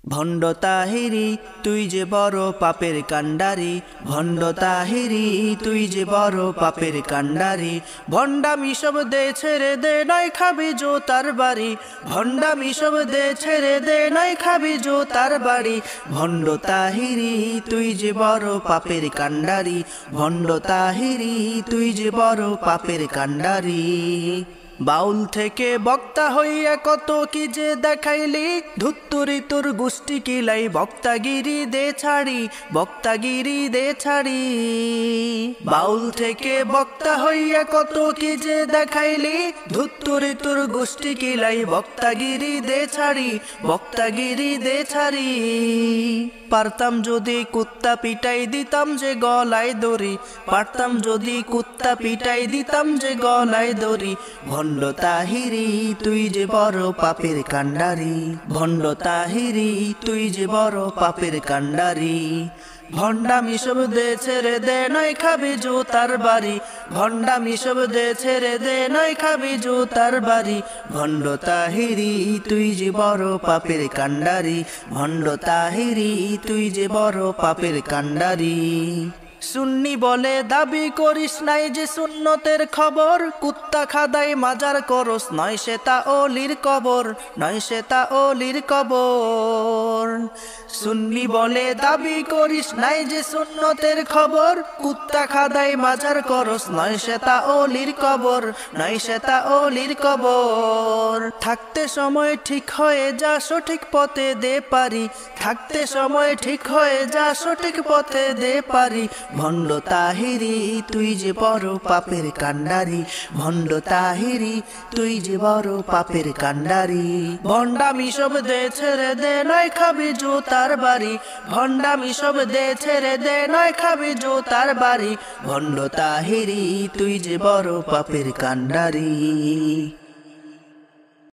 ভণ্ড তাহিরি তুই যে বড় পাপের কাণ্ডারি, ভণ্ড তাহিরি তুই যে বড় পাপের কাণ্ডারি। ভণ্ডামি সব দে ছেড়ে দে, নয় খাবি জোতার বাড়ি। ভণ্ডামি সব দে ছেড়ে দে, নয় খাবি জোতার বাড়ি। ভণ্ড তাহিরি তুই যে বড় পাপের কাণ্ডারি, ভণ্ড তাহিরি তুই যে বড় পাপের কাণ্ডারি। বাউল থেকে বক্তা হইয়া কত কি যে দেখাইলি, ধুত্তুরি তোর গোষ্ঠী কিলাই বক্তাগিরি দে ছাড়ি, বক্তাগিরি দে ছাড়ি। বাউল থেকে বক্তা হইয়া কত কি যে দেখাইলি, ধুত্তুরি তোর গোষ্ঠী কিলাই বক্তাগিরি দে ছাড়ি, বক্তাগিরি দে ছাড়ি। পারতাম যদি কুত্তা পিটাই দিতাম যে গলায় দড়ি, পারতাম যদি কুত্তা পিটাই দিতাম যে গলায় দড়ি। ভণ্ড তাহিরি তুই যে বড় পাপের কাণ্ডারি, ভণ্ড তাহিরি তুই যে বড় পাপের কাণ্ডারি। ভণ্ডামি সব দে ছেড়ে দে, নয় খাবি জোতার বাড়ি। ভণ্ডামি সব দে ছেড়ে দে, নয় খাবি জোতার বাড়ি। ভণ্ড তাহিরি তুই যে বড় পাপের কাণ্ডারি, ভণ্ড তাহিরি তুই যে বড় পাপের কাণ্ডারি। সুন্নি বলে দাবি করিস নাই যে সুন্নতের খবর, কুত্তা খাদাই মাজার করস নয় সেতা ওলির কবর, নয় সেতা ওলির কবর। সুন্নি বলে দাবি করিস নাই যে সুন্নতের খবর, কুত্তা খাদাই মাজার করস নয় সেতা ওলির কবর, নয় সেতা ওলির কবর। থাকতে সময় ঠিক হয়ে যা, সঠিক পথে দে পারি। থাকতে সময় ঠিক হয়ে যা, সঠিক পথে দে পারি। ভণ্ড তাহিরি তুই যে বড় পাপের কাণ্ডারি, ভণ্ড তাহিরি তুই যে বড় পাপের কাণ্ডারি। ভণ্ডামি সব দে ছেড়ে দে, নয় খাবি জোতার বাড়ি। ভণ্ডামি সব দে ছেড়ে দে, নয় খাবি জোতার বাড়ি। ভণ্ড তাহিরি তুই যে বড় পাপের কাণ্ডারি।